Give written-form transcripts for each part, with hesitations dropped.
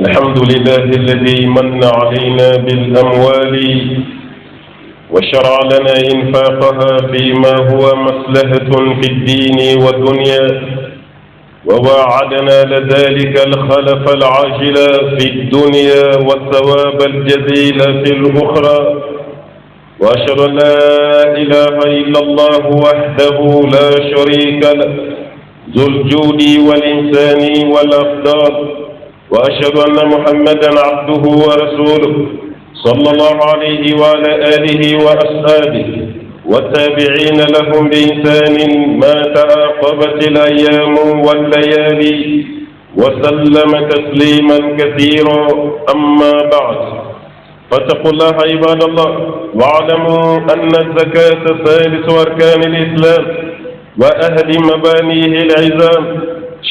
الحمد لله الذي من علينا بالأموال وشرع لنا إنفاقها فيما هو مصلحة في الدين والدنيا، ووعدنا لذلك الخلف العاجل في الدنيا والثواب الجزيل في الأخرى. وأشهد أن لا إله إلا الله وحده لا شريك له ذو الجود والإنسان والأفضال، وأشهد أن محمدا عبده ورسوله صلى الله عليه وعلى آله وأصحابه والتابعين لهم بإحسان ما تعاقبت الأيام والليالي وسلم تسليما كثيرا. أما بعد، فاتقوا الله عباد الله، واعلموا أن الزكاة ثالث أركان الإسلام وأهل مبانيه العظام،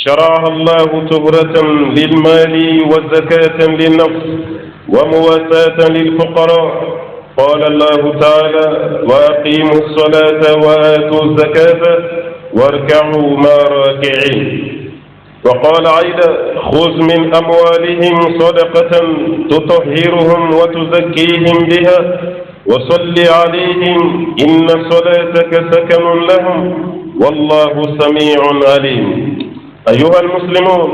شرعها الله طهرة للمال وزكاة للنفس ومواساة للفقراء. قال الله تعالى: وأقيموا الصلاة وآتوا الزكاة واركعوا مع راكعين. وقال أيضا: خذ من أموالهم صدقة تطهرهم وتزكيهم بها وصل عليهم إن صلاتك سكن لهم والله سميع عليم. أيها المسلمون،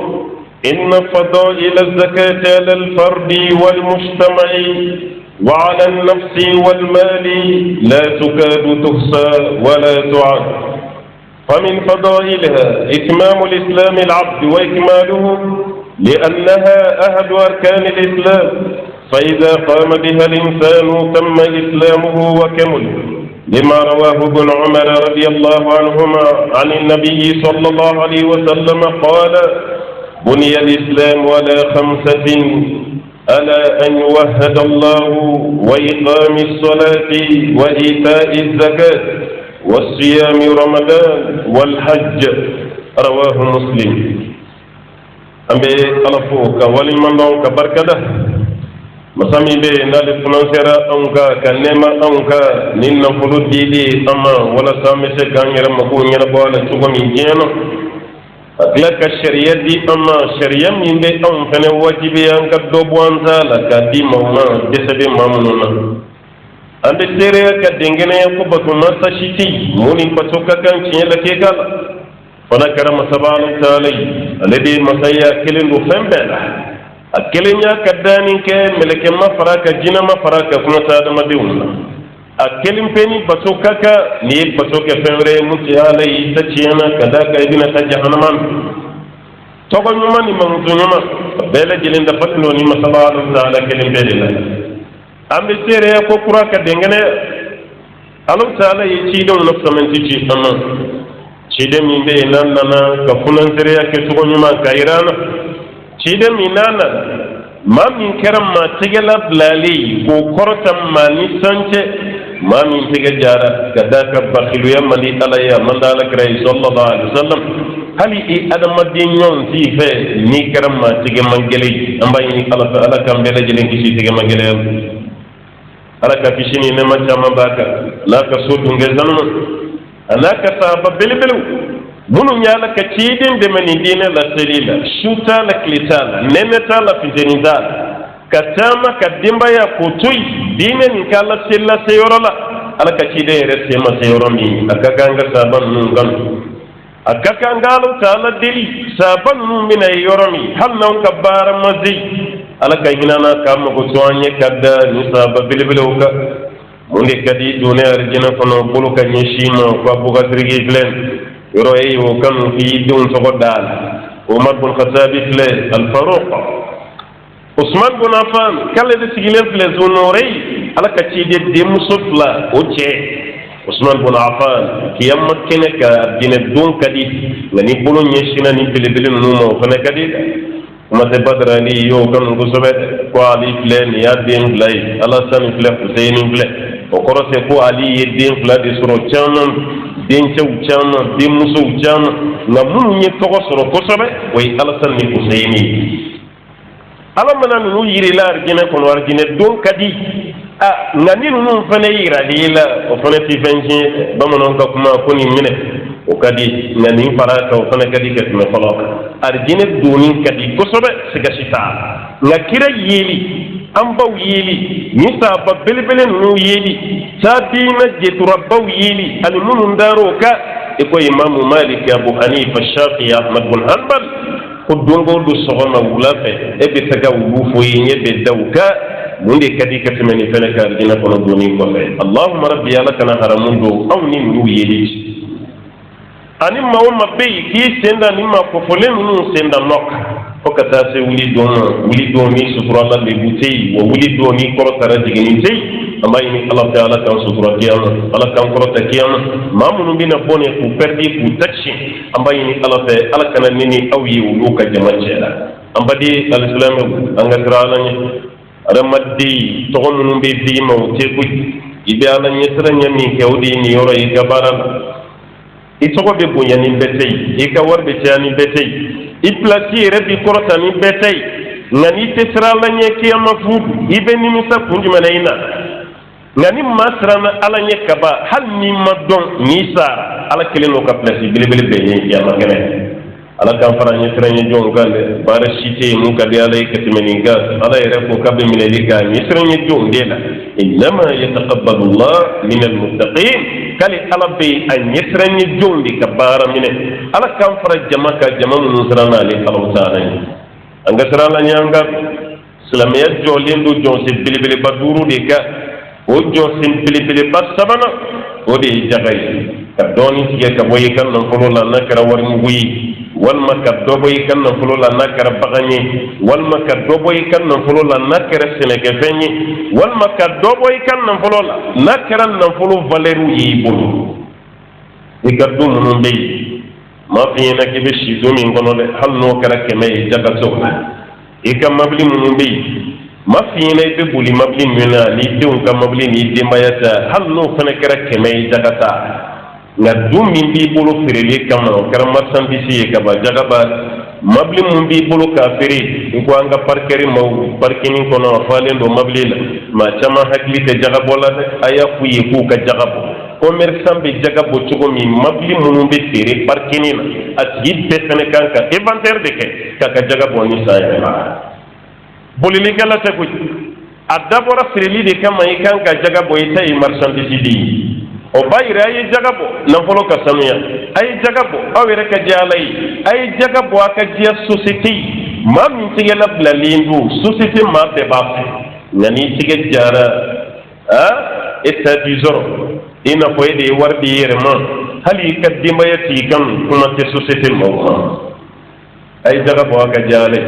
إن فضائل الزكاة على الفرد والمجتمع وعلى النفس والمال لا تكاد تحصى ولا تعد. فمن فضائلها إتمام الإسلام العبد وإكماله، لأنها أحد أركان الإسلام، فإذا قام بها الإنسان تم إسلامه وكمل، لما رواه ابن عمر رضي الله عنهما عن النبي صلى الله عليه وسلم قال: بني الإسلام على 5: ألا أن يوحد الله وإقام الصلاة وإيتاء الزكاة والصيام رمضان والحج. رواه مسلم. أمبي ألفوك ولمن دونك بركده masami be nali financera anka kanema anka ninna fulu didi ama wala samese kanyera mako nyera bala tugo min jeno akla ka sharia di ama sharia min be am fene wajibi anka do bonza la ka di mawna desabe mamnuna ande tere ka dengene ko batu masashiti muni patoka kan chiela ke kala fana karama sabana taala alladhi masaya kilindu fembela akilenya kadani ke meleke mafaraka jina mafaraka kuma sada madewna akilim peni basokaka ni basoke fenre muti alai tachiyana kadaka ibina tajahannama togo nyuma ni manzunyuma bele jilinda fatno ni masabala taala kilim belila ambe tere ko kuraka dengene alu taala yi don nafsamenti ci amma ci dem ni be nan nana ka funan tere ke togo nyuma kairana cide minana ma min keram ma tigela blali ko kortam ma ni sance ma min tiga jara kadaka bakhilu ya mali alaya mandala kray sallallahu alaihi wasallam hali i adama dinyon ti fe ni keram ma tige mangele ambay ni ala ala kam bele jelen ki tige mangele ala ka fishini ne ma chama baka la ka sodu ngezanu anaka sa ba bele bele munu nyala ka cidin de mani dina la selila shuta la klitala nemeta la fizenidala katama kadimba ya kutui dina ni kala sella seyorola ala ka cide rese ma seyoromi akakanga saban nun gan akakangalo tala dili saban nun mina yoromi halna on kabara mazi ala ka hinana kam ko soanye kadda ni saba bilbiluka munde kadi dune arjina kono buluka nyeshima ko buga trigi glen yoro ay wo kan fi dun so godal Umar bin Khattab fle al-Faruq Usman bin Affan kala de sigilen fle zonore ala ka ci de musufla oche Usman bin Affan kiyam kene ka dine dun kadi ngani bulu nyeshina ni bile no mo fana kadi kuma de badra ni yo kan go sobe ko ali fle ni ya dem lay ala san fle Hussein fle o korose ko ali yedin fle de suro chanan den cew chama den muso chama na mun ye togo soro ko sobe way alasan ni Husseini ala mana nu yiri la arjina ko arjina don kadi a ngani nu fane yira dila o fane ti fenji bamanon ka kuma ko ni mine وكدي نني فرات وفنا كدي كتم فلوك أرجين دوني كدي كسبة سكشتا نكرا يلي أمبو يلي نسا ببلبل نو يلي سابينا جتربو يلي المنون داروكا إكو إمام مالك أبو حنيفة الشافعي أحمد بن حنبل خدونغو دو صغما ولافة إبي سكا وفوين يبي دوكا مندي كدي كتمني فلك أرجين فنا دوني كفة اللهم ربي لك نهرموندو أو نمو يلي ani mawo mabbe ki senda ni ma ko folen nu senda nok o kata se wuli do mi sutura la le butei wo wuli do mi ko tara digini tei amma ni Allah ta'ala kan sutura kiyama Allah kan ko ta kiyama mamunu bina bone ku perdi ku tachi amma ni Allah kana nini awi wulu ka jama'ela amma di al-islam anga trala ni ramaddi to gonu be di ma te ku ibe ala ni tranya ni kewdi ni yoro e gabara itogo be bonyani betey e ka warbe tiani betey i plati rebi korota ni betey ngani tesra la nyeke ya mafudu ibe ni misa kunji manaina ngani masra na ala nyeka ba hal ni madon ni sara ala keleno ka plati bilibili be nyeke ya magene ala kan fara nyesra nye jongale bara shite mu ka de ala ikatmeninga ala yere ko kabe milelika nyesra nye jongela inma yataqabbalu Allah min almuttaqin kali ala be an yesra nye jondi ka bara mine ala kan fara jama mun sirana ali Allah ta'ala anga sirala nyanga islamiyya jolendo jonse bilibili baduru de ka o jonse bilibili basabana o de jagay ka doni tige ka boyi kan non folo la nakara war mu buyi walma ka doboy kan na fulo la nakara bagani walma ka doboy kan na fulo la nakara seneke fenyi walma ka doboy kan na fulo la nakara na fulo valeru yi bulu ikadu munun bey ma fi na ke be shizo min gono le halno kara keme jaga sokna ikam mabli munun bey ma fi na be buli mabli mina li dun kam mabli ni dembayata halno fana kara keme jaga ta nga dum min bi bolo firele kama kara marchandise ye kaba jagaba mabli mun bi bolo ka fere ko anga parkeri maw parkini kono falen do mabli la ma chama hakli te jagabo la aya fu ye ku ka jagabo commerçant be jagabo chugo mi mabli mun be fere parkini na asgid be fene kanka inventaire de ke ka jagabo ni sa ya bolili kala te ku adabora fireli de kama ikanka jagabo ita e marchandise di o bayire ay jagabo nan folo ka sanuya ay jagabo awere ka jalay ay jagabo aka jiya société ma min tige la blalindu société ma be bafe ngani tige jara eta dizoro ina ko ede wardi yerema hali ka dimbayati kan kuma te société mo ay jagabo aka jalay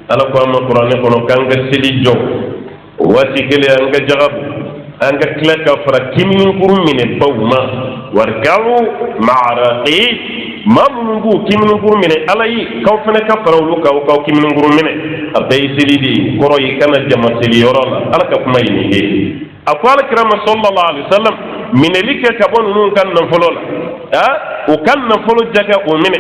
ala ko am qur'an ko no kanga sili jo wati kele anga jagabo anga klaka fara kimin kurumine bawma warkalu ma'raqi mamungu kimin kurumine alayi kaw fana ka farawlu kaw kimin kurumine abay silidi koroyi kana jama sili yorola alaka kuma yini akwala kirama sallallahu alaihi wasallam minelike kabon nun kan nan folola o kan nan folo jaga o mine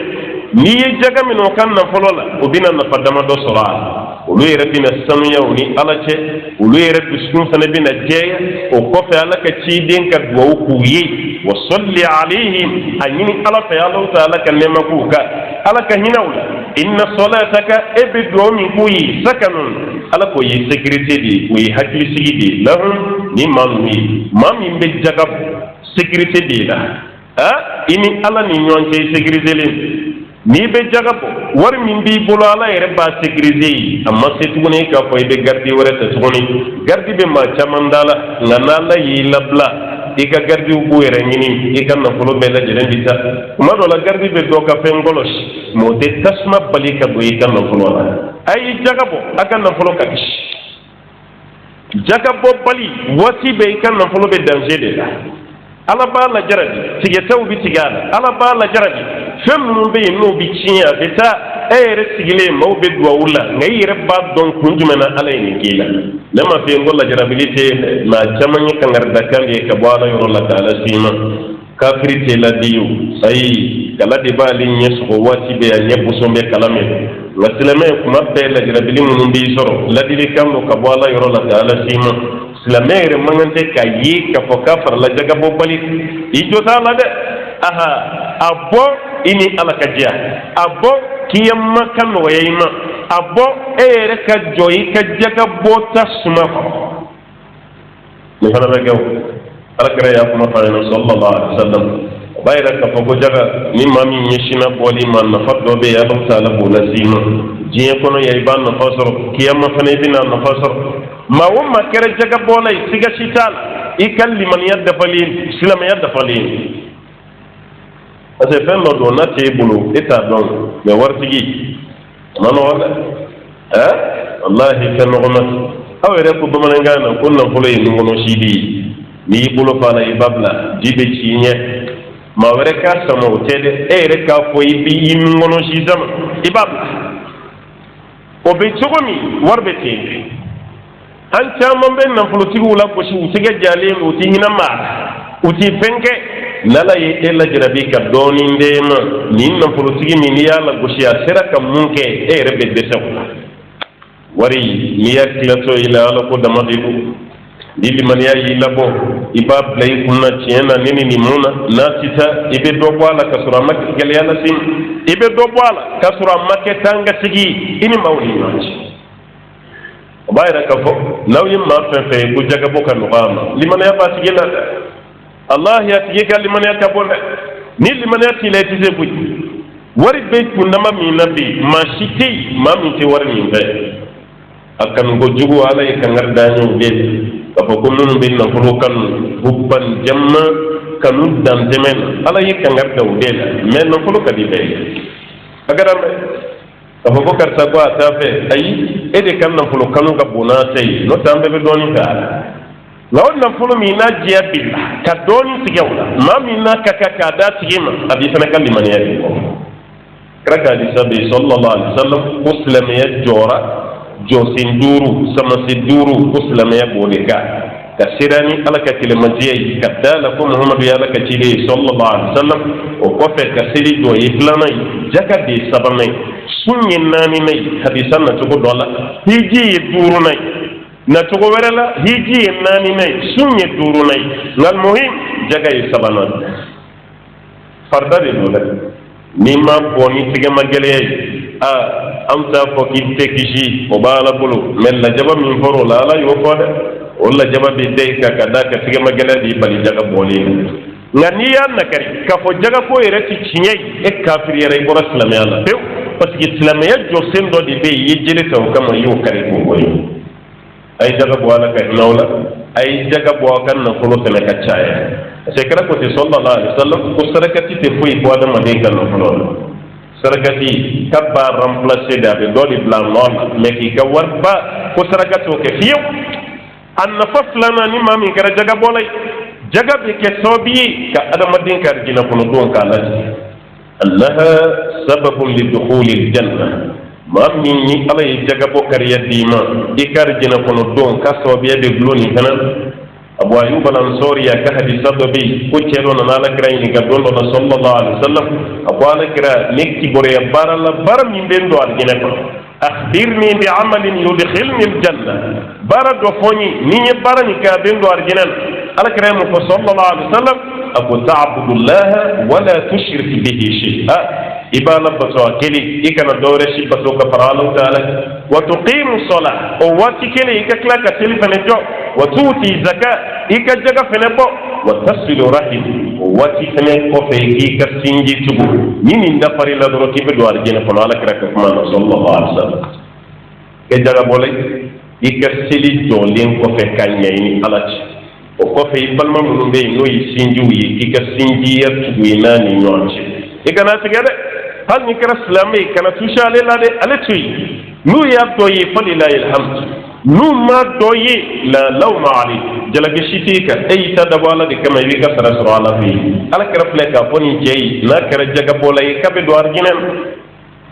ni jaga min o kan nan folola o bina na fadama do sura olu yɛrɛ bina sanuya o ni ala cɛ olu yɛrɛ dusukun fana bina jɛya o kɔfɛ ala ka ciden ka duwawu k'u ye wa salli alayhim a ɲini ala fɛ ala ta ala ka nɛɛma k'u kan ala ka hinɛw la inna salataka e bɛ duwawu min k'u ye sakanun ala k'o ye sécurité de o ye hakilisigi de lahum ni maa ninnu ye maa min bɛ jaga sécurité de la i ni ala ni ɲɔgɔn cɛ sécurité len ni be jagabo war min bi bolo ala yere ba sécuriser amma se tuguni ka fo be gardi wara ta tuguni gardi be ma chamandala ngana la yi labla ika gardi bu yere ngini ika na folo be la jeren dita kuma do la gardi be do ka fengolos mo de tasma balika do ika na folo ay jagabo aka na folo ka jagabo bali wati be ika na folo be danger de la ala ba la jarabi tige taw bi tigala ala ba la jarabi fem mun be no bi cinya beta ere sigile maw be do wula ngay rabba don kunjumena ala ni kila lama fe ngolla jarabilite ma jamani kangar dakam ye ka bala yoro la taala sima kafirite la diyu sai kala de bali nyeso wati be ya busombe kalame wasilame kuma be la jarabili mun bi soro la dili kam no ka bala yoro la taala sima silamere mangante ka yi ka foka far la jaga bo bali i jota la de aha abo ini alakadia abo kiyamma kan wayima abo ere ka joyi ka jaga bota suma ni hana be gaw alakara ya kuma fa sallallahu alaihi wasallam bayra ka fogo jaga ni mami nyeshina boli man na faddo be ya ba sala bola sima jiye kono yai ban na fasoro kiyamma fane dina na fasoro ma wamma kere jaga bola siga shital ikal liman yadda falin islam yadda falin ase fen lo do na te bulu eta don me wartigi mano wala wallahi fen lo mat awere ko bamana ngana kunna fulay ngono shidi ni bulu fala ibabla dibe cinye ma were ka samo tede ere ka fo ibi ngono shi zama ibabla o be chogomi warbe te an chamon ben na fulutigu wala ko shi utige jale uti hinama uti fenke lala ye ella jarabi ka doni ndema ni na fulutigi mi ni yalla goshi asira ka munke rebe de sawla wari mi yakila to ila ala ko damadidu dili man yayi labo ibab lay kunna tiena nini ni muna natita ibe do bwala kasura makki gel yalla sim ibe do bwala kasura makke tanga tigi ini mawli noti bayra ka fo nawyi ma fe bu jaga boka no bama liman ya ba tigi la Allah ya tigi ka liman ya ka bonde ni liman ya ti lay tise bu wari be kunna mi nabi ma shiti ma mi te warni be akan go jugu alay ka ngarda nyu be ko kunun bin na furo kan hubban jamma kanu dan demen ala yi kan garda udela men no furo kadi be agara me ko bokar ta ko ta fe ayi ede kan na furo kanu ga bona tay no tambe be doni ka lawon na furo mi na jiya bil ka doni tigawla ma mi na ka da tigima abi sana kan liman yari kraka di sabi sallallahu alaihi wasallam muslim ya jora josin duru sama si duru uslamaya bodeka kasirani alaka kilimatiye kadala ko muhammad ya alaka cili sallallahu alaihi wasallam o ko fe kasiri do iflana jaka de sabamay sunyin nani nay hadisan na tugo dola hiji duru nay na tugo werala hiji nani nay sunyin duru nay ngal muhim jaga yi sabana farda de dola nima boni tige magele amta fo kinte kishi o bala bulu mel la jaba min foro la la yo ko de wala jaba be de ka kada ka tige magala di bali jaga boli ngani ya nakari ka fo jaga ko yere ti cinyai e kafir yere ko islamiyya la tew parce que islamiyya jo sendo di be yejele taw kama yo kare ko boy ay jaga bo ala ka nawla ay jaga bo kan na ko tele ka chaya c'est kra ko te sallallahu alaihi wasallam ko sarakati te foi ko adam de kan no sarakati kabba remplacer da be doli blanc non mais ki ka warba ko sarakato ke fiyo an nafslana ni mami kara jaga bolay jaga be ke sobi ka adama din kar dina ko don ka lati annaha sababun lidukhul aljanna mami ni alay jaga bo kar yadima ikar dina ko don ka sobi be gloni kana abu ayyub al-ansari ya ka hadisa do bi ko celo na la kra ni ga don do sallallahu alaihi wasallam abu ala kra nekki bore barala bar min ben do aljanna ko akhbirni bi amalin yudkhilni aljanna barado foni ni barani ka ben do aljanna ala kra mu ko sallallahu alaihi wasallam abu ta'budullah wa la tushrik bihi shay'a ibala baso keli ikana dore shi baso ka faralo taala wa tuqimu salat o wati keli ikakla ka silfa ne jo wa tuti zakat ikajaga fene bo wa tasilu rahim o wati fene ko fe ki ka sinji tubu nini ndafari la doro tibe do arjena ko ala kra ka kuma sallallahu alaihi wasallam ke jaga bolay ikasili do len ko fe kanya ni alati o ko fe balma mun be no yi sinji wi ikasinji ya tubu nani nyonchi ikana tigade hal ni kara islamai kana tusha ale la de ale tuy nu ya doyi falilahi alhamd nu ma doyi la lawma ali jalaga shitika ay tadawala de kama wi ka sara sura ala fi ala kara fleka foni jey na kara jaga bolay kabe do arginen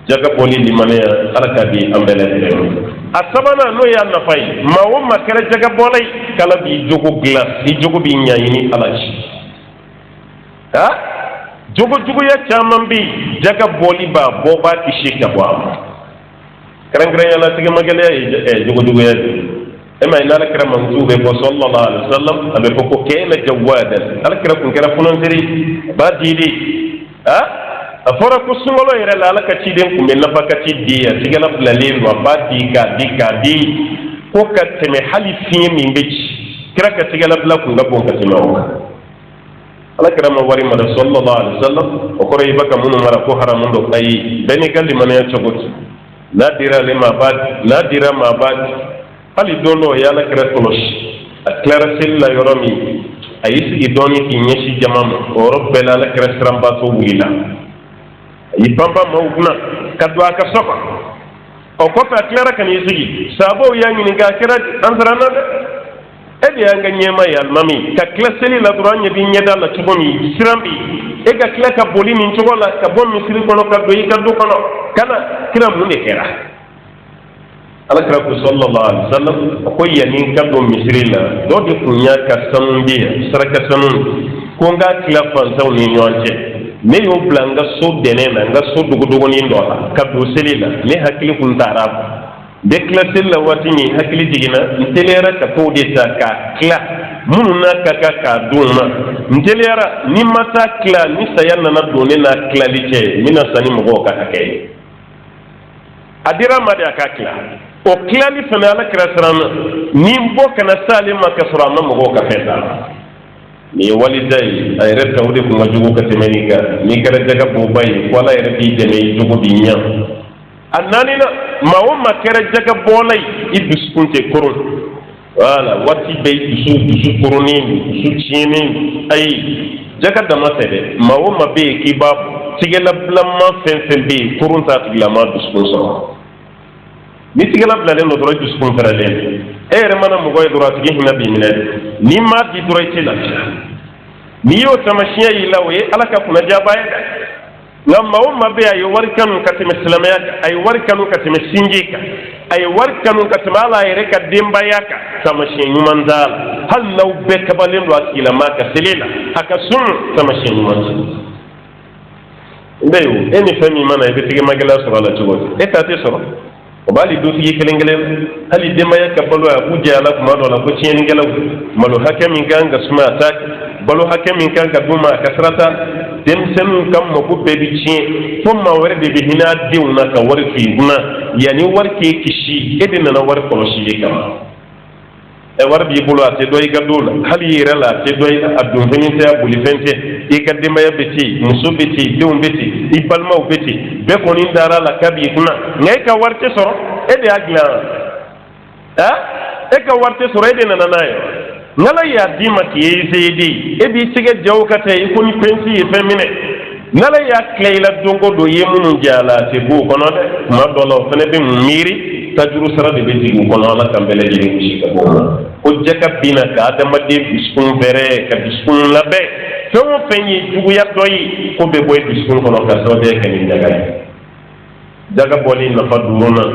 jaga boli limane ala ka bi ambele asabana no ya na fay ma wumma kara jaga bolay kala bi jogo glass di jogo bi nyaayini alaji ha jogo ya caman bi jaga boli ba boba ti sheka ba karan ya la tige magale jogo ya ema ina ala kira manzube ko sallallahu alaihi wasallam abe ko kena jawadan ala kira kun kira funon diri ba didi ha afora ko sungolo yere la ala ka ci den kun be nafa ka ci diya sigala blalen wa ba di ko ka teme halifi min be kira ka sigala bla kun ga bon ka teme o ala kira ma wari ma sallallahu alaihi wasallam o ko reba ka munu mara ko haramun do ay beni galli man ya chogot la dira le ma bad hali dono ya la kira tolosh aklara silla yoromi ayisi idoni ki nyeshi jamama o robbela la kira stramba to wila yi pamba mawuna kadwa ka sofa o ko ta aklara kan yisi sabo ya ngi nga kira anzarana edi anga nyema ya mami ka klaseli la duranya bi nyeda la tugomi sirambi e ga kila ka bolini nchogola ka bon misiri kono ka do yikadu kono kana kira munde kera ala kira ko sallallahu alaihi wasallam ko yanin ka do misiri la do de kunya ka sanundi saraka sanun ko nga kila fantaw ni nyonche ne yo blanga so denena nga so dugudugo ni ndo ka do selila ne hakili kun tarab de klasel la watini hakili jigina ntelera ka ko de ta ka kla mununa ka duma ntelera ni mata kla ni sayanna na done na kla liche mina sani mo ka kay adira ma de ka kla o kla ni fana ala krasran ni mbo kana salima ka surama mo ka feta ni walidai ay reta wudi ko majugo ka temenika ni kara jaga bo bay wala reti jeme jugo bi nyam annanina ma wumma kere jaga bolay iduskunte kurun wala wati bay dusu kurunin dusu chinin ay jaga dama sede ma wumma be ki bab tigela blamma fen be kurun ta tigela ma duskun so ni tigela blalen no doro duskun feralen ere mana mo goy doro tigi hina bi mine ni ma di doro tila ni yo tamashiya ilawe alaka kuna jabaye lamma umma be ay warkanu katim islamiyaka ay warkanu katim sinjika ay warkanu katim ala reka dimbayaka tamashin yumandal hal law be kabalin wa kila maka selila aka sun tamashin yumandan ndeyo eni fami mana be tigi magala sura la tugo eta te sura o bali do tigi kelengelen hali dimbayaka balo ya bujala kuma do la ko cien ngelaw malo hakami ganga suma tak balo hakami kan ka duma kasrata demsenu kam mo ko bebi ci fo ma wore de hina diwna ka wore fi guna yani warke kishi edina na wore ko shi kam e war bi bulu ate doy gadula hali rela te doy adun fenite abuli fente e kadima ya beti musubiti diwum beti ibalma beti be ko ni dara la kabi guna ngay ka warte soro ede agla ha e ka warte soro edina na nayo ngala ya dima ki yezedi ebi tige jawkate ko ni pensi e femine ngala ya kleila dongo do yemunu jala te bu kono de ma dolo fene be miri tajuru sara de be digu kono ala kambele de ni shika bo ko jaka bina ka adama de biskun bere ka biskun labe to fenyi jugu ya doyi ko be boy biskun kono ka so de ka ni jaga boli na faduruna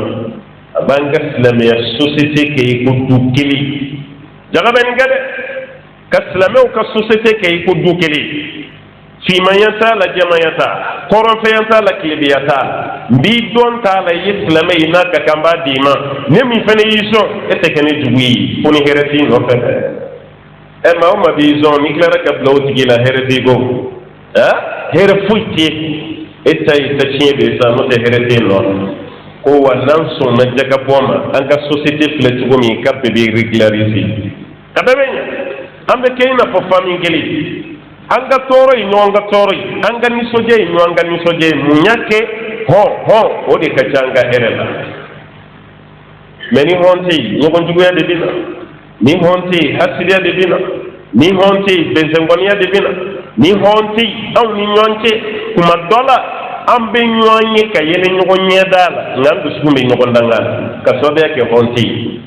abanga islamia société ke ko dukili jaga ben gade ka islamia ka société ke ko dukili fi mayata la jamayata koron feyanta la kilibiyata bi don ta la islamai na ka kamba dima ne mi fene yiso ete kene juwi oni hereti no fe e ma o ma bi zon ni klara ka blawti gila hereti go ha here fuiti ita chie de sa no te hereti no ko wannan so na jaga boma an ka société flet go mi ka be regulariser kada benya ambe kayna fo famille geli anga toro inonga toro anga nisoje inonga nisoje munyake ho o de kachanga herela meni honti nyoko njuguya de dina ni honti hasidia de dina ni honti benzengonia de dina ni honti au ni nyonche kuma dola ambe nyonye ka yene nyoko nyedala ngandu skumbe nyoko ndangala kasobe yake honti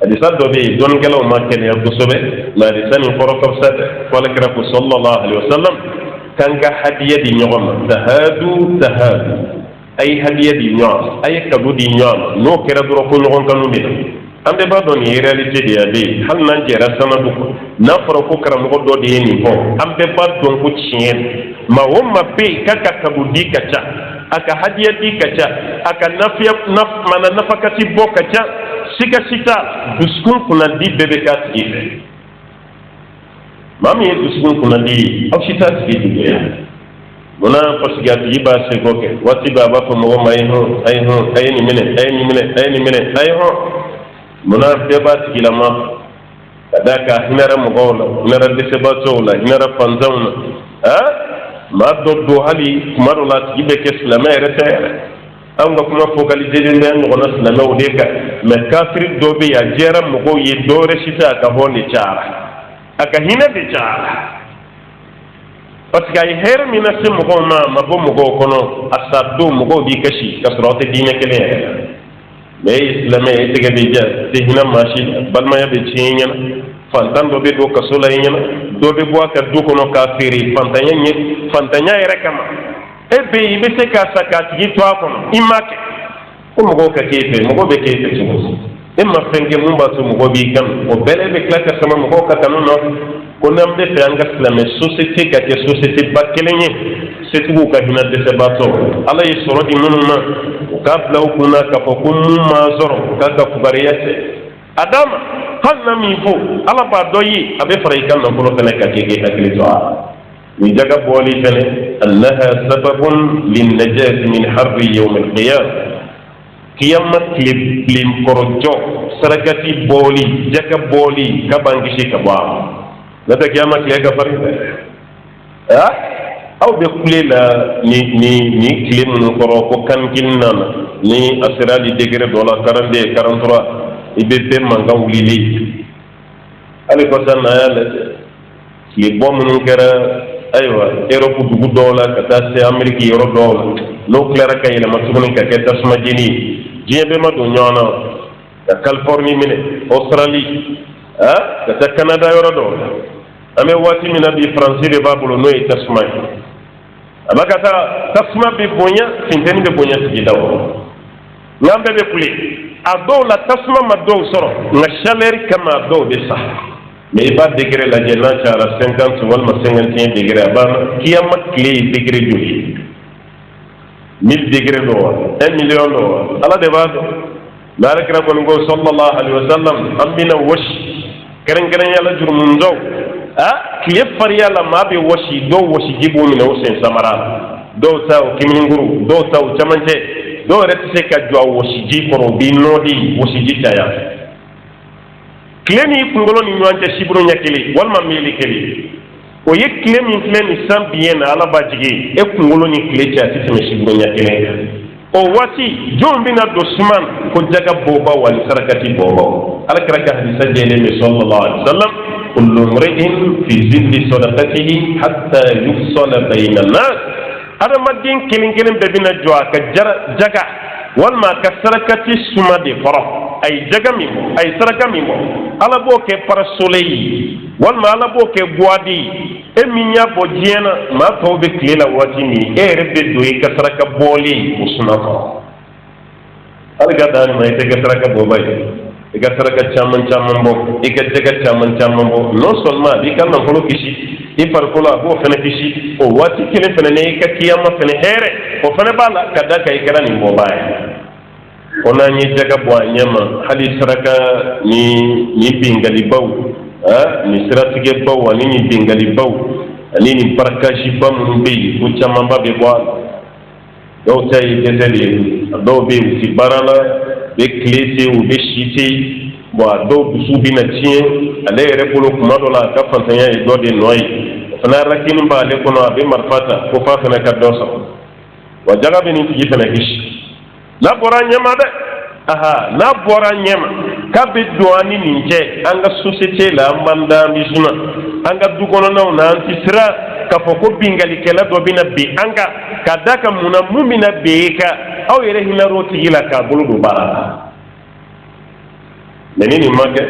hadisa dobe don gelaw ma ken ya busobe la lisani qorokop sat wala kraku sallallahu alaihi wasallam kanga hadiya di nyoma tahadu ay hadiya di nyoma ay kadu di nyoma no kera duro ko ngon kanu mi ambe ba don yi reality di ade hal nan jera sanadu na faro ko kram ko do di ni ko ambe ba don ko chien ma wumma be kaka kadu di kacha aka hadiya di kacha aka nafiya mana nafakati bo kacha sika sita dusukun kunandi bɛɛ bɛ k'a tigi fɛ maa min ye dusukun kunandi aw si t'a tigi juguya munna parce que a tigi b'a seko kɛ waati bɛɛ a b'a fɔ mɔgɔ ma a ye nin minɛ a ye nin minɛ a ye nin minɛ a ye hɔn munna bɛɛ b'a tigilama ka d'a kan hinɛra mɔgɔw la hinɛra dɛsɛbaatɔw la hinɛra fantanw na maa dɔ don hali kuma dɔ la a tigi bɛ kɛ silamɛ yɛrɛ tɛ yɛrɛ an ka kuma focalisé bɛ ɲɔgɔnna silamɛw de kan mais kafiri dɔ bɛ yen a jɛra mɔgɔw ye dɔwɛrɛ si tɛ a ka hɔn de cayara a ka hinɛ de cayara parce que a ye hɛrɛ min na se mɔgɔw ma a ma bɔ mɔgɔw kɔnɔ a sa don mɔgɔw b'i kasi ka sɔrɔ aw tɛ diinɛ kelen yɛrɛ la mais e ye silamɛ ye e tɛgɛ bɛ ja tɛ hinɛ maa si la balimaya bɛ tiɲɛ i ɲɛna fantan dɔ bɛ don kaso la i ɲɛna dɔ bɛ bɔ a ka du kɔnɔ k'a feere fantanya yɛrɛ kama e bɛ yen i bɛ se k'a sa k'a tigi to a kɔnɔ i ma kɛ ko mɔgɔw ka k'e fɛ mɔgɔw bɛ k'e fɛ cogo e ma fɛn kɛ mun b'a to mɔgɔw b'i kanu o bɛɛ la e bɛ tila ka sama mɔgɔw ka kanu nɔfɛ ko n'an bɛ fɛ an ka silamɛ société ka kɛ société ba kelen ye setigiw ka hinɛ dɛsɛbaatɔ ala ye sɔrɔ di minnu ma u k'a bila u kunna k'a fɔ ko mun m'a sɔrɔ u k'a ka fugariya tɛ a d'a ma hali na min fɔ ala b'a dɔ ye a bɛ fara i ka nafolo fana kan k'i hakili to a la ni jaga bɔli fana annaha sababun linnajati min harri yawm alqiyama kiyama tile kɔrɔjɔ sarakati bɔli jaga bɔli ka ban kisi ka bɔ a ma n'o tɛ kiyama tile ka farin dɛ aw bɛ kule la ni tile minnu kɔrɔ ko kan kelen nana ni a sera hali degré dɔ la 42 43 i bɛ bɛɛ mankan wulili hali kɔsa n'a y'a lajɛ tile bɔ minnu kɛra ayiwa Europe dugu dɔw la ka taa se Amérique yɔrɔ dɔw la n'o tilara ka yɛlɛma tuguni ka kɛ tasuma jeni diɲɛ bɛɛ ma don ɲɔgɔn na ka Californie minɛ Australie ka taa Canada yɔrɔ dɔw la an bɛ waati min na bi Faransi de b'a bolo n'o ye tasuma ye a b'a ka taa tasuma bɛ bonya funtɛni bɛ bonya sigida kɔnɔ nka an bɛɛ bɛ kule a dɔw la tasuma ma dɔw sɔrɔ nka chaleur kama a dɔw bɛ sa mais i b'a degré lajɛ n'a cayara 50 walima 51 degré a b'a kiyama tile ye degré joli ye 1000 degré dɔ wa 1 million dɔ wa ala de b'a dɔn mais alakira kɔni ko sallallahu alaihi wa sallam an bɛna wɔsi kɛrɛnkɛrɛnya la jurumunjɔw tile fariya la maa bɛ wɔsi dɔw wɔsi ji b'u minɛ o sen samara dɔw ta o kiminikuru dɔw ta o camancɛ dɔw yɛrɛ tɛ se ka jɔ a wɔsi ji kɔrɔ u b'i nɔɔdi wɔsi ji caya tile ni kunkolo ni ɲɔgɔn cɛ siburu ɲɛ kelen walima miili kelen o ye tile min filɛ nin san biɲɛ na ala b'a jigin e kunkolo ni tile cɛ a tɛ tɛmɛ siburu ɲɛ kelen kan o waati jɔn bɛna don suman ko jaga bɔbaw wali sarakati bɔbaw ala kɛra ka hadisa jɛlen bɛ sallallahu alaihi wa sallam kullu mri'in fi zilli sadaqatihi hatta yufsala bayna an-nas adamaden kelen kelen bɛɛ bɛna jɔ a ka jaga walima a ka sarakati suma de kɔrɔ a ye jaga min bɔ a ye saraka min bɔ ala b'o kɛ parasoleil walima ala b'o kɛ guwadi e min y'a bɔ diɲɛ na maa tɔw bɛ tile la waati min e yɛrɛ bɛ don i ka saraka bɔli o suma kɔrɔ hali ka daa ma i tɛ kɛ saraka bɔba ye i ka saraka caman caman bɔ i ka jaga caman caman bɔ non seulement a b'i ka nafolo kisi i farikolo a b'o fana kisi o waati kelen fana ni i ka kiyama fana hɛrɛ o fana b'a la ka da kan i kɛra nin bɔba ye o n'an ye jaga bɔ a ɲɛ ma hali saraka ni bingalibaw ni siratigɛbaw ani ni bingalibaw ani ni barakasiba minnu bɛ yen ko camanba bɛ bɔ a la dɔw ta ye dɛsɛ de ye dɔw bɛ yen u ti baara la u bɛ tile se u bɛ si se bon a dɔw dusu bɛ na tiɲɛ ale yɛrɛ bolo kuma dɔ la a ka fantanya ye dɔ de nɔ ye o fana hakili b'ale kɔnɔ a bɛ marifa ta ko f'a fana ka dɔ sɔrɔ wa jaga bɛ nin tigi fana kisi n'a bɔra ɲɛma dɛ n'a bɔra ɲɛma k'a bɛ don an ni nin cɛ an ka société la an b'an da an bɛ suna an ka du kɔnɔnaw na an ti sira k'a fɔ ko bingalikɛla dɔ bɛna bin an kan ka da kan mun na mun bɛna bin e kan aw yɛrɛ hinɛra o tigi la k'a bolo don baara la mais ni nin ma kɛ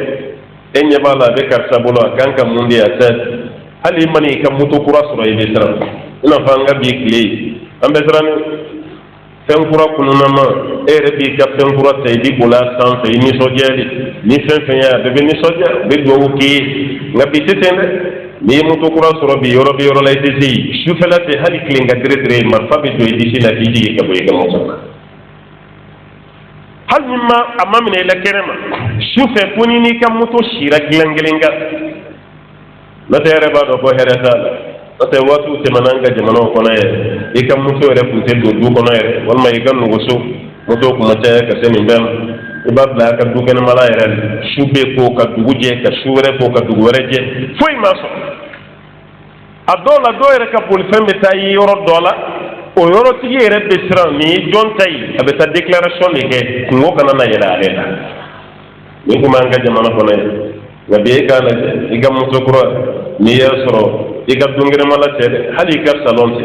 e ɲɛ b'a la a bɛ karisa bolo a kan ka mun de a tɛ hali i mana i ka moto kura sɔrɔ i bɛ siran i n'a fɔ an ka bi tile ye an bɛ siran fɛn kura kunnama e yɛrɛ b'i ka fɛn kura ta i b'i boli a sanfɛ i nisɔndiyali ni fɛn fɛn y'a bɛɛ bɛ nisɔndiya u bɛ dugawu k'i ye nka bi tɛ ten dɛ n'i ye moto kura sɔrɔ bi yɔrɔ bɛ yɔrɔ la i tɛ se yen sufɛla fɛ hali tile ka tere marifa bɛ don i disi la k'i jigin ka bɔ i ka moto la hal mimma amma min ila kerema shufe kunini kam moto shira glangelinga na tere ba do ko hereta na te watu te mananga jamano ko na e kam moto re punte do ko na re wal may gan no so moto ko ma te ka seni mbem ibabla ka du ken mala yere shube ko ka duguje ka shure ko ka dugureje foi maso adola do yere ka pol fembe tay yoro dola o yoro tigi yere be sira ni jon tay abe ta déclaration de ke ko kana na yela alena ni ko manga jamana ko na wabe ka la igam moto ko ni yasoro igam dungere mala tede hali ka salon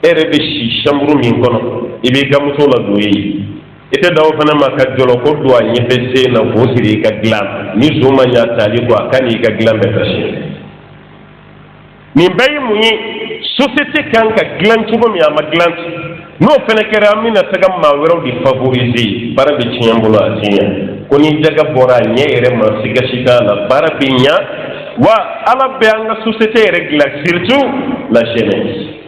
te ere be shi shamburu min kono ibe gam moto la doyi ite dawo fana ma ka jolo ko do anyi be se na ko siri ka glam ni zuma nya tali ko akani ka glam be tashi ni bayi mu ni société kan ka glam ci bo mi ama glam no fene kere amina tagam ma wero di favoriser para be ciambolo asinya ko ni jaga bora nyere ma siga shika la para binya wa ala be anga société régla surtout la jeunesse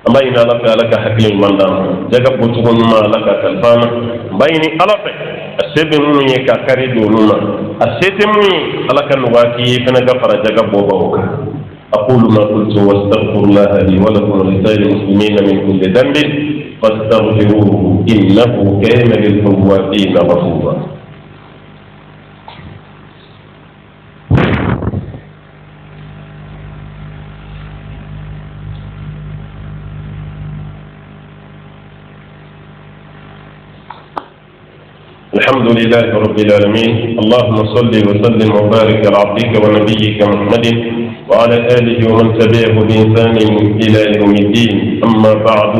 ambayini ala fe ala ka hakkile mandam jaga botugo numa ala ka kalfana mbayini ala fe asebe nunu ye ka kari do numa asete mu ala ka nuwati fena ga fara jaga boba oka aqulu ma qultu wastaghfirullaha li wa lakum wa lisa'il muslimina min kulli dhanbin fastaghfiruhu innahu kana lil tawwabin ghafura الحمد لله رب العالمين اللهم صل وسلم وبارك على عبدك ونبيك محمد وعلى آله ومن تبعه بإحسان إلى يوم الدين أما بعد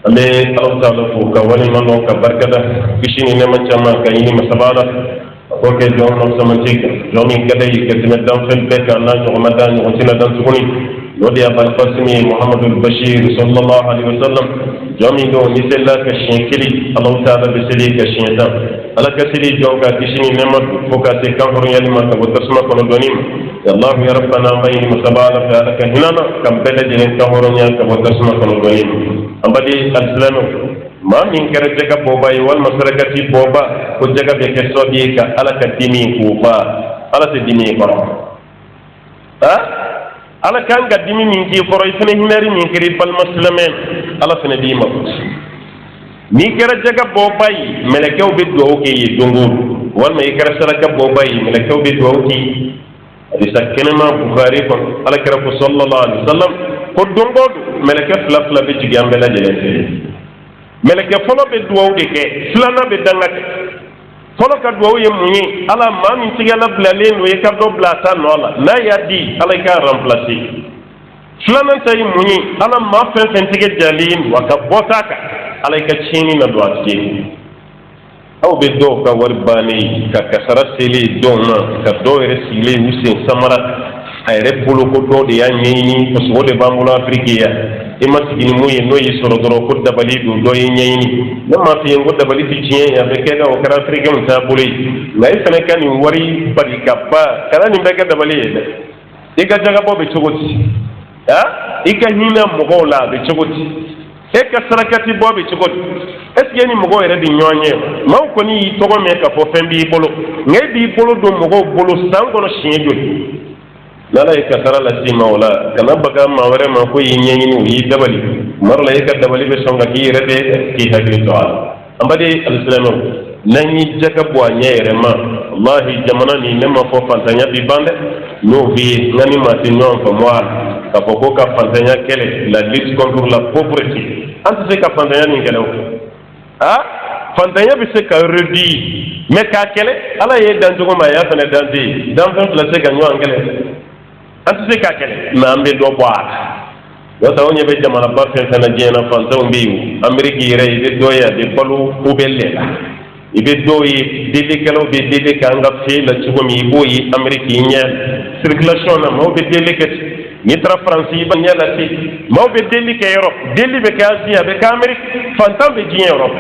أمي أرسلك ولمن وكبركة بشين لما جمع كيني مسبالة أقولك جون سمنتك جون كذي كتمدان في البيت أن رمضان وسنة تكوني لودي أبا القاسم محمد البشير صلى الله عليه وسلم جميع نسلا كشينكلي الله تعالى بسلي كشينتا على كسلي جوكا كشيني نمط فوكا سكانفر يلما كبتسمى كنودونيم الله يا ربنا بين مسبالة فعلك هنا كم بلد كنفر كبتسمى كنودونيم أبدي الإسلام ما من كرجك بوبا والمسرقة بوبا كجك بكسوديك على كديمي كوبا على تديمي كرام ala kan ga dimi min ki foro ifene hinari min kiri bal muslimen ala fene di ma ni kera jaga bobay melekew be do ke yi dongo wal ma ikara saraka bobay melekew be do ki adi sakkenema bukhari ko ala kera ko sallallahu alaihi wasallam ko dongo meleke fla fla be jigi ambela jele meleke folo be do de ke flana be dangate folo ka do ye munyi ala ma min tigala blalen we ka do blata nola na yadi ala ka remplacer flanan tay munyi ala ma fen fen tige jalin wa ka botaka ala ka chini na do atke aw be do ka warbani ka kasara sele do na ka do resile usen samara ay repolo ko do de yanyi ko so de bangula afrikiya e masigini muye no yi soro doro ko dabali do yi nyayni nama fi ngo dabali ti cien ya be keda o kara afrika mun ta buri ngai fene kan ni wari bari kappa kala ni bega dabali e diga jaga bo be chogoti ha ika hina mo gola be chogoti e ka sarakati bo be chogoti eske ni mo go ere di nyonye ma ko ni to go me ka fo fembi bolo ngai bi bolo do mo go bolo sango no shinjo lala ka tara la sima wala kana baga ma ware ma ko yinyenyi ni yi dabali marla ka dabali be songa ki rebe ki hagri to ala ambade alislamu nani jaka bo anyere ma wallahi jamana ni nema fo fantanya bi bande no vi ngani ma tinyon ko moi ka ko ka fantanya kele la lutte contre la pauvreté ante se ka fantanya ni kele ha fantanya bi se ka redi me ka kele ala ye dan jogo ma ya fane dan di dan fon la se ka nyo angele ante se ka kele na ambe do boa yo taw nyebe jamana ba fen fana jena fanta mbiu ameriki re de doya de balu ubelle la ibe doyi dede kala be dede kanga fe la ci gomi boyi ameriki nya circulation na mo be dele ket ni tra france ba nya la ci mo be dele ke europe dele be ka asia be ka amerique fanta be ji europe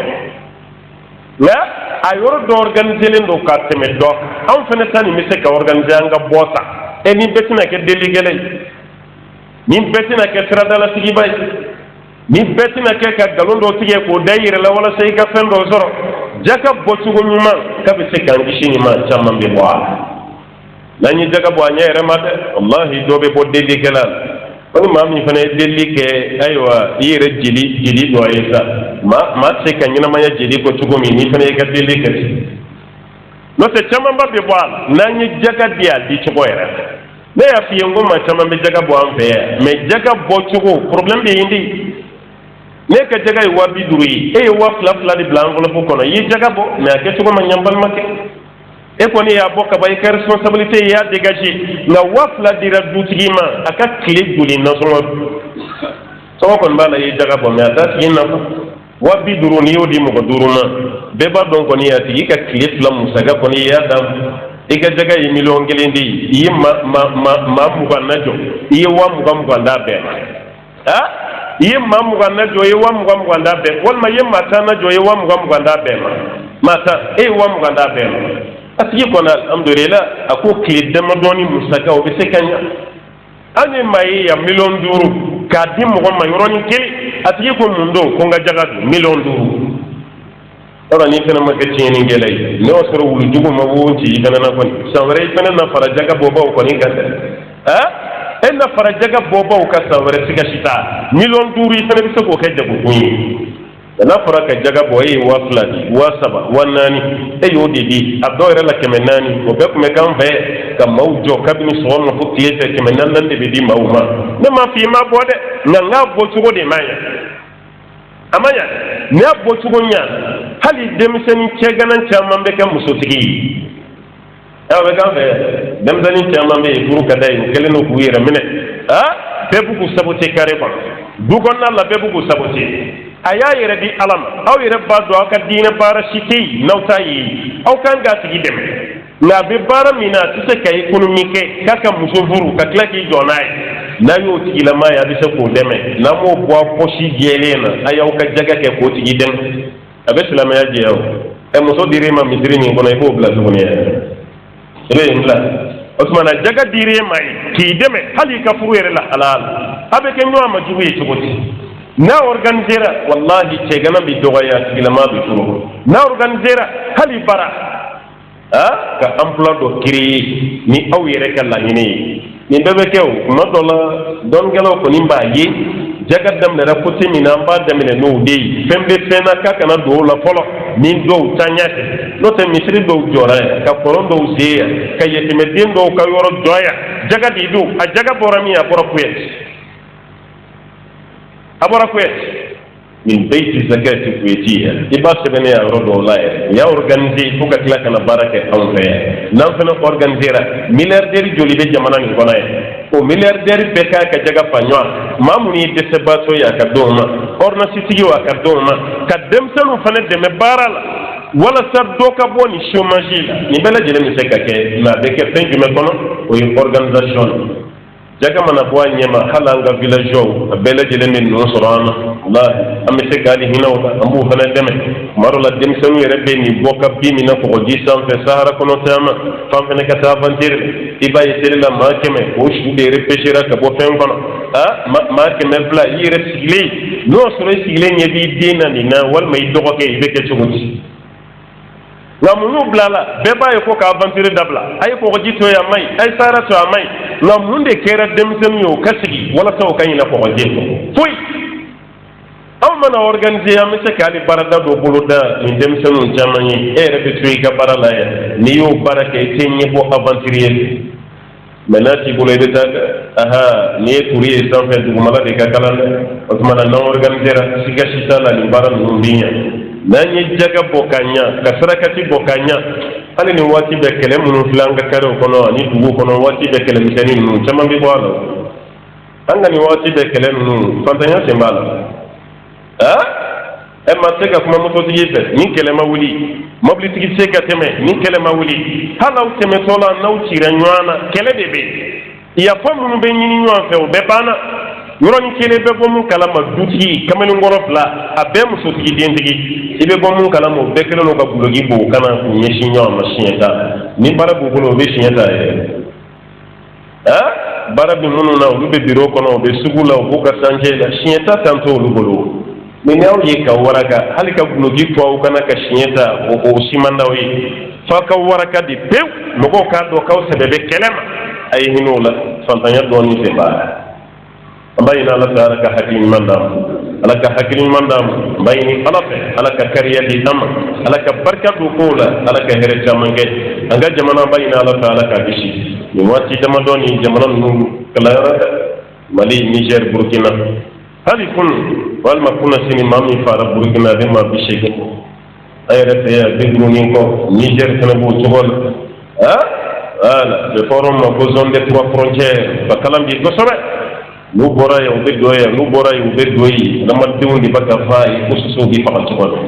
la ayoro do organiser len do ka teme do am fene tani mi se ka organiser nga bosa e ni betina ke dele gele ni betina ke trada la sigi bay ni betina ke ka galondo tige ko dayire la wala sey ka fendo zoro jaka botugo nyuma ka be se kan gishi ni ma chama be bwa nani jaka bwa nya yere mate wallahi do be bodde de kelal oni mami fane delli ke aywa yere jili do ayesa ma se kan nyina ma ya jili ko tugo mi ni fane ka delli ke no te chama ba be bwa nani jaka dia di tugo yere ne ya fi ngoma chama be jaka bwa ambe me jaka botugo problem be indi ne ka jaga yi wa biduri e wa fla di blanc la ko no yi jaga bo mais ke to ma nyambal make e ko ni ya boka bay ka responsabilité ya dégager na wa fla di ra dutigi ma aka kile duli na so ko bala yi jaga bo mais ata yin na ko wa biduru ni yodi mo ko duruma be ba don ko ni ya ti ka kile fla musaga ko ni ya dam e ka jaga yi million gelendi yi ma mu kan najo yi wa mu kan da be ha yemma muganna joye wa muganda be walma yemma tana joye wa muganda be mata wa muganda be asigi kona alhamdulillah ako kile damadoni musaka o be sekanya ane mai ya million duru ka di mo ma yoroni kili asigi ko mundo ko nga jaga million duru ora ni kana ma ke tieni ngelay no soro wulu jugo ma wonti kana na ko sawre kana na fara jaga boba ko ni ganda na fara jaga boba ka sawre siga shita million duri fana bisa ko kai jago kunyi na fara ka jaga boye wa fladi wa saba wanani yo didi abdo la kemenani ko be ko me kan be ka mawjo kabini so no ko tiyete kemenan nan de di mawma ne ma fi ma bode nga bo tugo de maya amanya ne bo tugo nya hali demiseni cheganan chamman be kan musotigi awe gambe dem dani chama me guru kadai keleno kuira mine bebu ku sabote kare ba du gonna la bebu ku sabote aya yere di alam aw yere ba do aka dina bara shiki nawtayi aw kan ga tigi dem na be bara mina tise kay kunu mike kaka musofuru ka klaki jonay na yo tigi la ma ya bi se ko deme na mo bo poshi gelena aya ka jaga ke ko tigi dem abe salama ya jeyo e muso dire ma misiri ni ngona ko bla zuniya reyla osmana jaga dire mai ki deme hali ka furu yere la halal abe ke nyo ma juwe chukoti na organizera wallahi ce gana bi dogaya kilama bi furu na organizera hali bara ka emploi do kiri ni aw yere kala ni ni bebe kew ma dola don gelo ko ni mbayi jaga dam na rapoti mi na mba dam ne no dey fembe fena ka kana do la polo min do tanyate no te misri do jora ka poro do ziya ka yete medin do ka yoro joya jaga didu a jaga borami a borokwet min bayti zakati kuetiya iba sebene ya rodo la ya organiser ko ka kala kana barake awre nan fena organiser milliardaire joli be jamana ni gona o milliardaire be ka jaga panwa mamuni de sebato ya ka doma orna sitigi wa ka doma ka demsanu fana de me barala wala sa doka boni chômage la ni bela jele mi seka ke na be ke fin du me kono o organisation jaga mana bo nyema halanga village o bela jele ni no sorana wallahi am seka ali hinawta ambu fana deme maro la demsanu yere be ni boka bi mi na ko di sam fe sahara kono tama fam fene ka ta aventure ibaye tele la ma keme o shu de repêchera ka bo fen kono ma keme bla yere sigli no soro sigli nyebi dina ni na wal may dogo ke be ke chuguti na munu blala beba ko ka aventure dabla ay ko jito ya may ay sara to amay na munde kera demsem yo kasigi wala taw kanyina ko jito fuy aw mana organiser am se kali barada do buluda ni demsenu jamani e repetuer ka barala ya ni yo barake tenye bo aventurier menati bulu de tag aha ni tourier sans faire du mala de kakalane otmana non organiser siga shitala ni baran numbinya nanye jaga bokanya kasarakati bokanya ani ni wati be kele munu flanga karo kono ni dugu kono wati be kele misani nu chama bi bwalo anga ni wati be kele nu fantanya sembala ma seka kuma moto tigi ni kele mawuli mobli tigi seka teme ni kele mawuli hala uteme tola na utira nywana kele bebe ya famu be nyini nywa fe o be bana yoroni kele be bo mun kala ma duti kamani ngoro bla abe muso tigi dentigi ibe bo mun kala mo be kele no ka bulogi bo kana nyeshi nywa mashinyata ni bara bu bulo be shinyata bara bi munu na ulu be biro kono be sugula o ka sanje la shinyata tanto ulu bolo min yaw ye ka waraka hali ka gulogi tuwawu kana ka siɲɛ o simandaw ye fa ka waraka di pewu mɔgɔw k'a dɔn k'aw sɛbɛ bɛ kɛlɛ ma a ye hinɛ o la fantanya dɔɔnin fɛ baara an b'a ɲini ala fɛ ala ka hakili ɲuman d'an ma ala ka hakili ɲuman d'an ma an b'a ɲini ala fɛ ala ka kariya di an ma ala ka barika don kow la ala ka hɛrɛ caman kɛ an ka jamana an b'a ɲini ala fɛ ala k'a kisi nin waati damadɔ nin jamana ninnu kalayɔrɔ dɛ mali niger burkina hali kun walima kuna sini maa min fara burkina a bɛ maa 80 an yɛrɛ fɛ yan bi duuru kɔ niger fana b'o cogo la voilà le forum ma ko zone des 3 frontières ba kalan bi kosɛbɛ n'u bɔra yen u bɛ don yan n'u bɔra yen u bɛ don yen adamadenw de bɛ ka fa ye ko sosow bɛ faga cogo la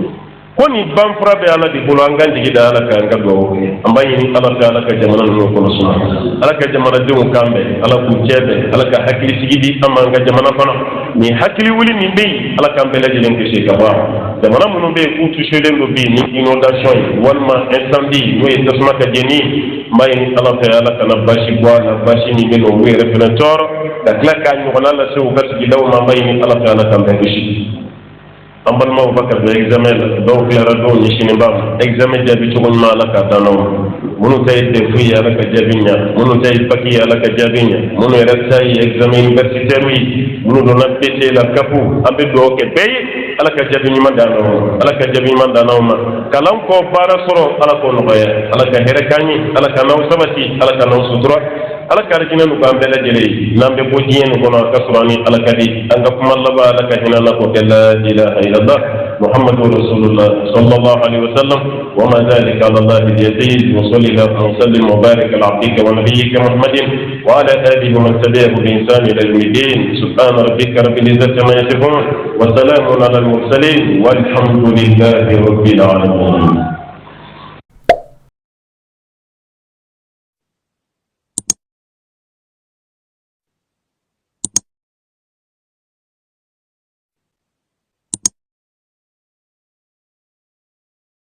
ko nin banfura bɛ ala de bolo an k'an jigi da ala kan an ka dugawu kɛ an b'a ɲini ala fɛ ala ka jamana ninnu kɔnɔ suma ala ka jamanadenw kan bɛn ala k'u cɛ bɛn ala ka hakili sigi di an ma an ka jamana kɔnɔ nin hakili wuli min bɛ yen ala k'an bɛɛ lajɛlen kisi ka bɔ jamana minnu bɛ yen k'u touchelen don bi ni inondation ye walima incendie n'o ye tasuma ka jeni n b'a ɲini ala fɛ ala kana basi bɔ a la basi min bɛ yen olu yɛrɛ fana tɔɔrɔ ka tila k'a ɲɔgɔnna lase u ka sigidaw ma n b'a ɲini ala fɛ ala k'an bɛɛ kisi an balimaw ba ka don examen la dɔw tilara dɔw ɲɛsinnen b'a ma examen jaabi cogo ɲuman ala k'a d'an ma minnu ta ye defu ye ala ka jaabi ɲa minnu ta ye bac ye ala ka jaabi ɲa minnu yɛrɛ ta ye examen universitaire ye minnu donna BT la kapu an bɛ dugawu kɛ bɛɛ ye ala ka jaabi ɲuman d'an ma ala ka jaabi ɲuman d'an ma kalan kɔ baara sɔrɔ ala k'o nɔgɔya ala ka hɛrɛ k'an ye ala ka n'aw sabati ala ka n'aw sutura ala ka hinɛ nu k'an bɛɛ lajɛlen ye n'an bɛ bɔ diɲɛ nin kɔnɔ a ka sɔrɔ ni ala ka di an ka kuma laban ala ka hinɛ na k'o kɛ la ilaha illallah muhammadu rasulullah sallallahu alaihi wa sallam wa ma dhalika ala allah biyadiz wa sallallahu wa sallim wa barik ala abdika wa nabiyyika muhammadin wa ala alihi wa man tabi'ahu bi ihsan ila yawm الدين سبحان ربك رب العزة عما يصفون وسلام على المرسلين والحمد لله رب العالمين